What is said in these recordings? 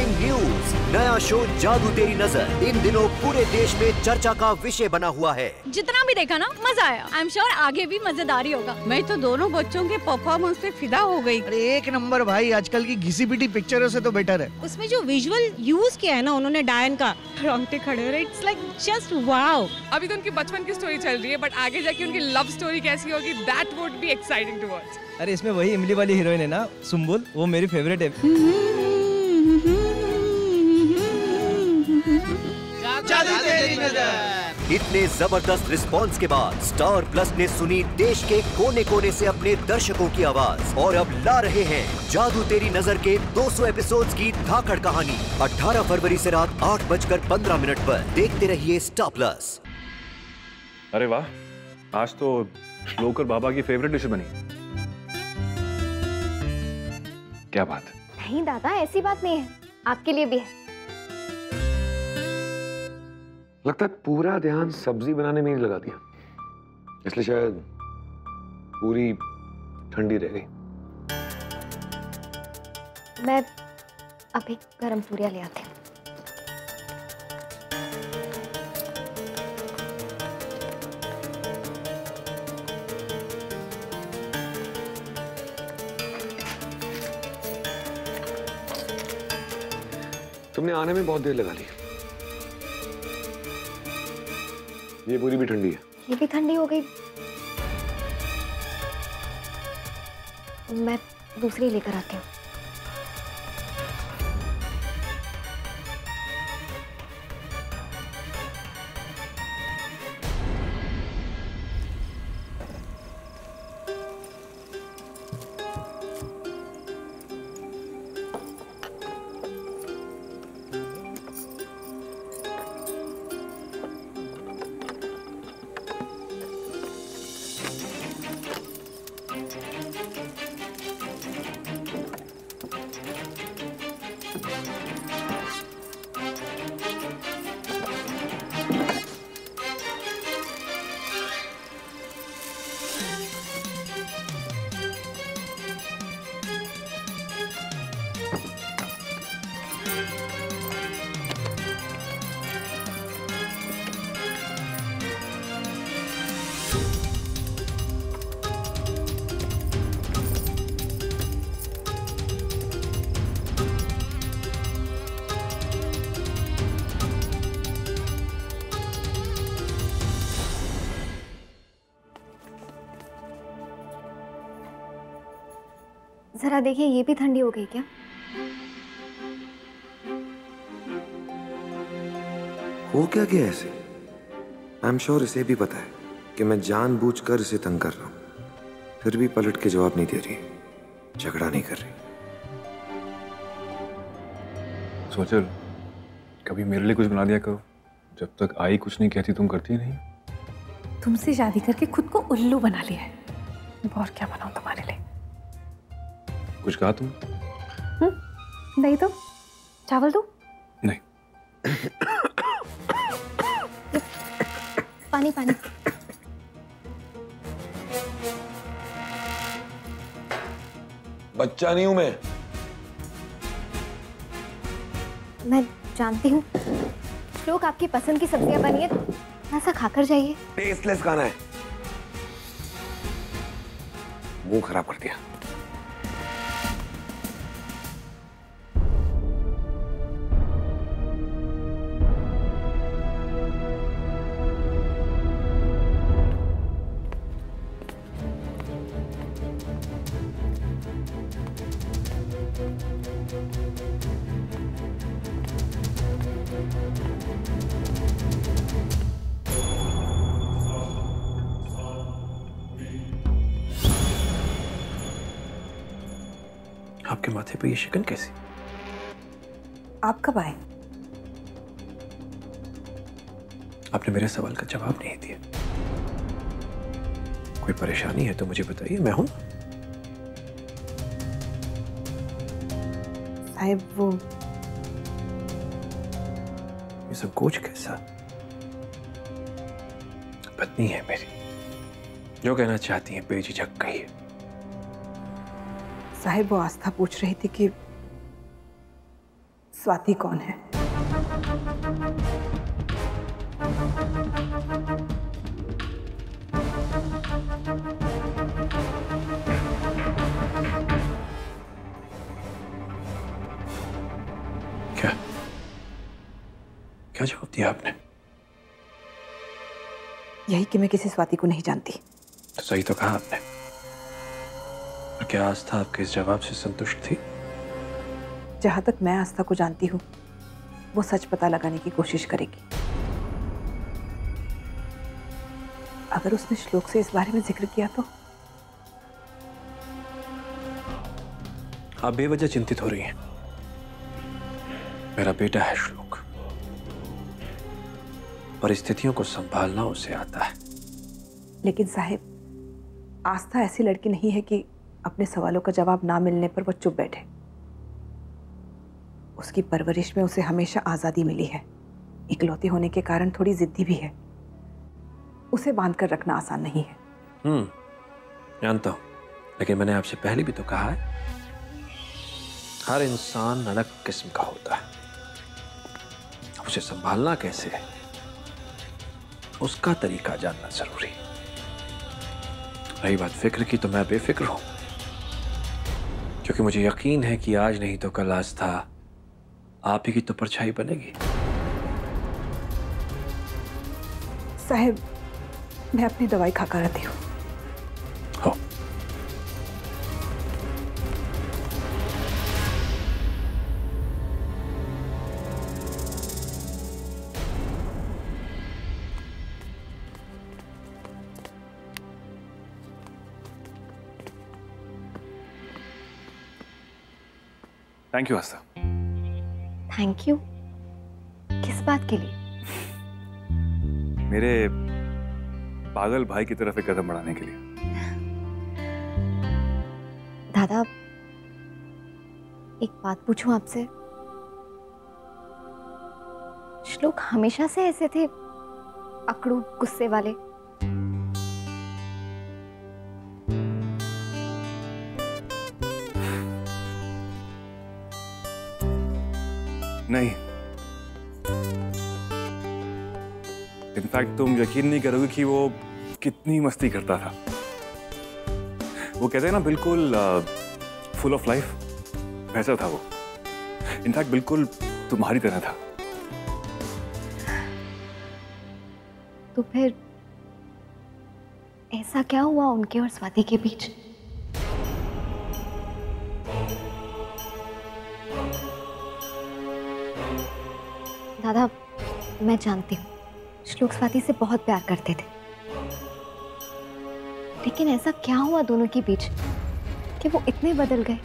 Breaking news, नया show जादू तेरी नजर इन दिनों पूरे देश में चर्चा का विषय बना हुआ है। जितना भी देखा ना मजा आया। आई एम श्योर आगे भी मजेदार ही होगा। मैं तो दोनों बच्चों के परफॉर्मेंस पे फिदा हो गई। अरे एक नंबर भाई, आजकल की घिसी पिटी पिक्चरों से तो बेटर है। उसमें जो विजुअल यूज किया है ना उन्होंने डायन का, रोंगटे खड़े हो रहे। It's like just wow. अभी तो उनकी बचपन की स्टोरी चल रही है, बट आगे जाके उनकी लव स्टोरी कैसी होगी, that would be exciting to watch. अरे इसमें वही इमली वाली हीरोइन है ना, सुम्बुल, वो मेरी फेवरेट है। जादू तेरी नजर। इतने जबरदस्त रिस्पांस के बाद स्टार प्लस ने सुनी देश के कोने कोने से अपने दर्शकों की आवाज और अब ला रहे हैं जादू तेरी नजर के 200 एपिसोड्स की धाकड़ कहानी। 18 फरवरी से रात 8:15 पर देखते रहिए स्टार प्लस। अरे वाह, आज तो श्लोक और बाबा की फेवरेट डिश बनी। क्या बात है? नहीं दादा, ऐसी बात नहीं है, आपके लिए भी है। लगता है पूरा ध्यान सब्जी बनाने में ही लगा दिया, इसलिए शायद पूरी ठंडी रह गई। मैं अभी गरम पूरियां ले आती हूँ। तुमने आने में बहुत देर लगा ली। ये पूरी भी ठंडी है। ये भी ठंडी हो गई। मैं दूसरी लेकर आती हूँ। जरा देखिए, ये भी ठंडी हो गई क्या? हो क्या गया ऐसे? आई एम श्योर इसे भी पता है कि मैं जानबूझकर इसे तंग कर रहा हूं, फिर भी पलट के जवाब नहीं दे रही, झगड़ा नहीं कर रही। सोचल, कभी मेरे लिए कुछ बना दिया करो। जब तक आई कुछ नहीं कहती तुम करती नहीं। तुमसे शादी करके खुद को उल्लू बना लिया है। और क्या बनाऊं तुम्हारे लिए? कुछ कहा तुम? नहीं तो चावल दो। नहीं। पानी पानी। बच्चा नहीं हूं मैं जानती हूँ। लोग आपकी पसंद की सब्जियां बनी है, ऐसा खाकर जाइए। टेस्टलेस खाना है, मुंह खराब कर दिया। आपके माथे पे ये शिकन कैसी? आप कब आए? आपने मेरे सवाल का जवाब नहीं दिया। कोई परेशानी है तो मुझे बताइए, मैं हूं। साहिब वो ये संकोच कैसा? पत्नी है मेरी, जो कहना चाहती है बेझिझक कहिए। साहिब वो आस्था पूछ रही थी कि स्वाति कौन है? क्या जवाब दिया आपने? यही कि मैं किसी स्वाति को नहीं जानती। तो सही तो कहा आपने। और क्या आस्था आपके इस जवाब से संतुष्ट थी? जहां तक मैं आस्था को जानती हूँ, वो सच पता लगाने की कोशिश करेगी। अगर उसने श्लोक से इस बारे में जिक्र किया तो? आप बेवजह चिंतित हो रही हैं। मेरा बेटा है श्लोक, परिस्थितियों को संभालना उसे आता है। लेकिन साहिब, आस्था ऐसी लड़की नहीं है कि अपने सवालों का जवाब ना मिलने पर वो चुप बैठे। उसकी परवरिश में उसे हमेशा आजादी मिली है। इकलौती होने के कारण थोड़ी जिद्दी भी है। उसे बांध कर रखना आसान नहीं है। जानता हूं, लेकिन मैंने आपसे पहले भी तो कहा है, हर इंसान अलग किस्म का होता है। उसे संभालना कैसे है, उसका तरीका जानना जरूरी। रही बात फिक्र की, तो मैं बेफिक्र हूं, क्योंकि मुझे यकीन है कि आज नहीं तो कल आस्था आप ही की तो परछाई बनेगी। साहिब, मैं अपनी दवाई खाकर आती हूँ। हो। Thank you Aastha. Thank you? किस बात के लिए? मेरे पागल भाई की तरफ एक कदम बढ़ाने के लिए। दादा, एक बात पूछूं आपसे? श्लोक हमेशा से ऐसे थे, अकड़ू, गुस्से वाले? नहीं, इनफैक्ट तुम यकीन नहीं करोगे कि वो कितनी मस्ती करता था। वो कहते हैं ना, बिल्कुल फुल ऑफ लाइफ, वैसा था वो। इनफैक्ट बिल्कुल तुम्हारी तरह था। तो फिर ऐसा क्या हुआ उनके और स्वाति के बीच? दादा, मैं जानती हूँ श्लोक स्वाति से बहुत प्यार करते थे, लेकिन ऐसा क्या हुआ दोनों के बीच कि वो इतने बदल गए?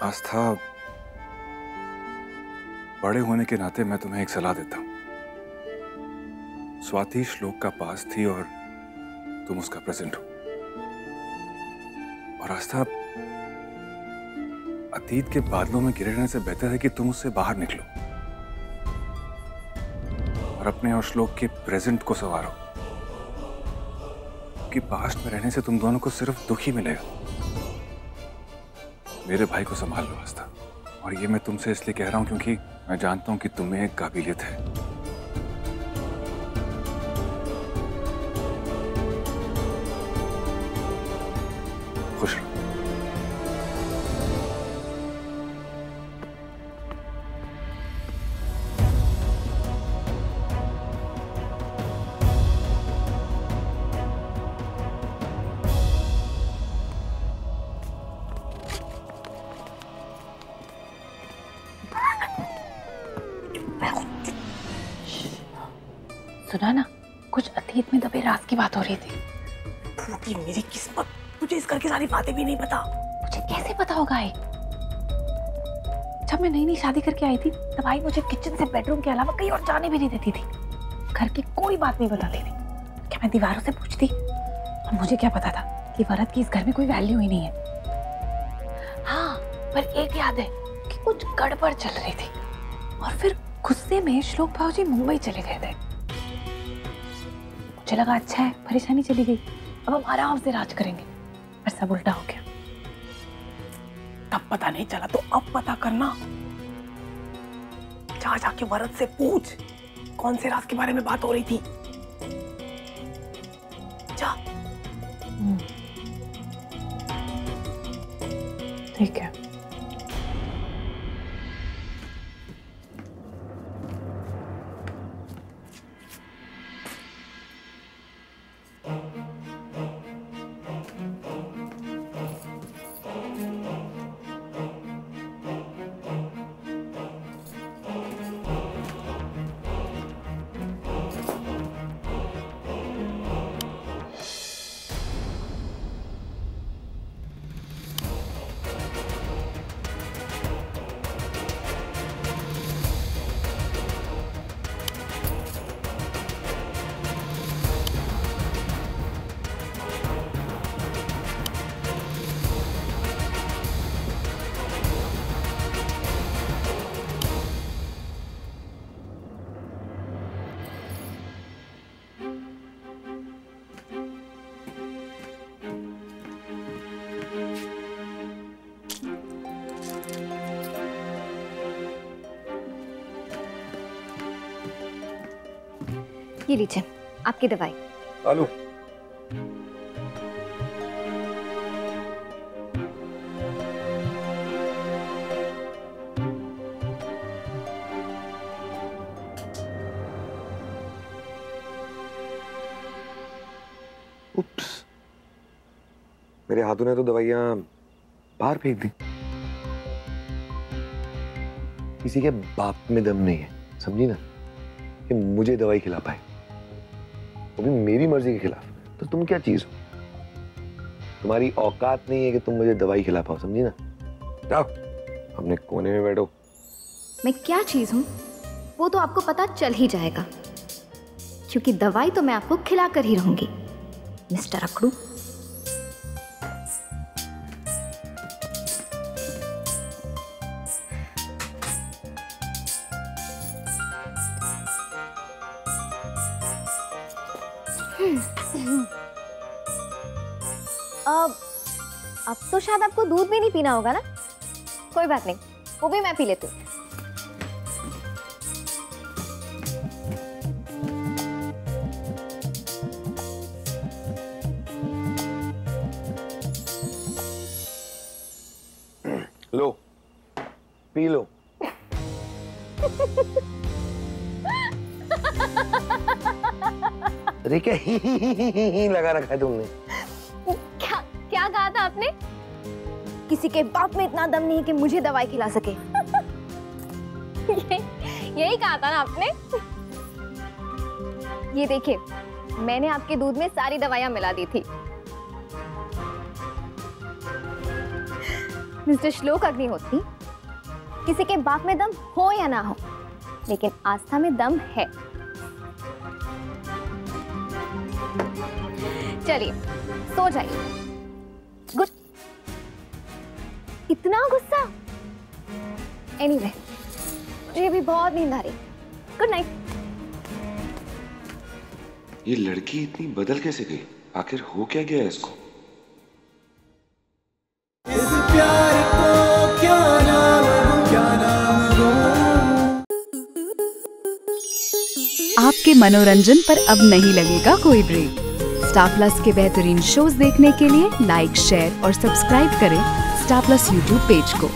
आस्था, बड़े होने के नाते मैं तुम्हें एक सलाह देता हूं। स्वाति श्लोक का पास थी और तुम उसका प्रेजेंट हो। और आस्था, अतीत के बादलों में गिरे रहने से बेहतर है कि तुम उससे बाहर निकलो और अपने और श्लोक के प्रेजेंट को संवारो, कि पास्ट में रहने से तुम दोनों को सिर्फ दुख ही मिलेगा। मेरे भाई को संभाल लो आस्था, और ये मैं तुमसे इसलिए कह रहा हूं क्योंकि मैं जानता हूं कि तुम्हें एक काबिलियत है। खुश रहो। सुना ना, कुछ अतीत में दबे राज की बात हो रही थी। फूटी मेरी किस्मत, मुझे इस घर की सारी बातें भी नहीं पता। मुझे कैसे पता होगा? जब मैं नई नई शादी करके आई थी, तब आई मुझे किचन से बेडरूम के अलावा कहीं और जाने भी नहीं देती थी। घर की कोई बात नहीं बताती थी। क्या मैं दीवारों से पूछती? और मुझे क्या पता था कि वरद की इस घर में कोई वैल्यू ही नहीं है। हाँ, पर एक याद है कि कुछ गड़बड़ चल रही थी और फिर गुस्से में श्लोक भाऊजी मुंबई चले गए थे। मुझे लगा अच्छा है, परेशानी चली गई, अब हम आराम से राज करेंगे, पर सब उल्टा हो गया। तब पता नहीं चला तो अब पता करना। जा जाके वरद से पूछ कौन से राज के बारे में बात हो रही थी। जा। ठीक है। ये लीजिए आपकी दवाई। आलू। उप्स, मेरे हाथों ने तो दवाइयां बाहर फेंक दी। किसी के बाप में दम नहीं है, समझी ना, कि मुझे दवाई खिला पाए, वो भी मेरी मर्जी के खिलाफ। तो तुम क्या चीज हो? तुम्हारी औकात नहीं है कि तुम मुझे दवाई खिला पाओ, समझी ना। जाओ अपने कोने में बैठो। मैं क्या चीज हूँ वो तो आपको पता चल ही जाएगा, क्योंकि दवाई तो मैं आपको खिला कर ही रहूंगी मिस्टर अकड़ू। अब तो शायद आपको दूध भी नहीं पीना होगा ना। कोई बात नहीं, वो भी मैं पी लेती हूँ। लो पी लो। अरे क्या ही लगा रखा है तुमने? क्या कहा था आपने? किसी के बाप में इतना दम नहीं है कि मुझे दवाई खिला सके। यही कहा था ना आपने। ये देखिए, मैंने आपके दूध में सारी दवाइयां मिला दी थी। मिस्टर श्लोक अग्निहोत्री, किसी के बाप में दम हो या ना हो, लेकिन आस्था में दम है। चलिए सो जाइए। गुड। इतना गुस्सा? एनीवे, मुझे भी बहुत नींद आ रही। Good night. ये लड़की इतनी बदल कैसे गई? आखिर हो क्या गया इसको? इस प्यार को क्या नाम दूं? आपके मनोरंजन पर अब नहीं लगेगा कोई ब्रेक। स्टार प्लस के बेहतरीन शोज देखने के लिए लाइक, शेयर और सब्सक्राइब करें स्टार प्लस यूट्यूब पेज को।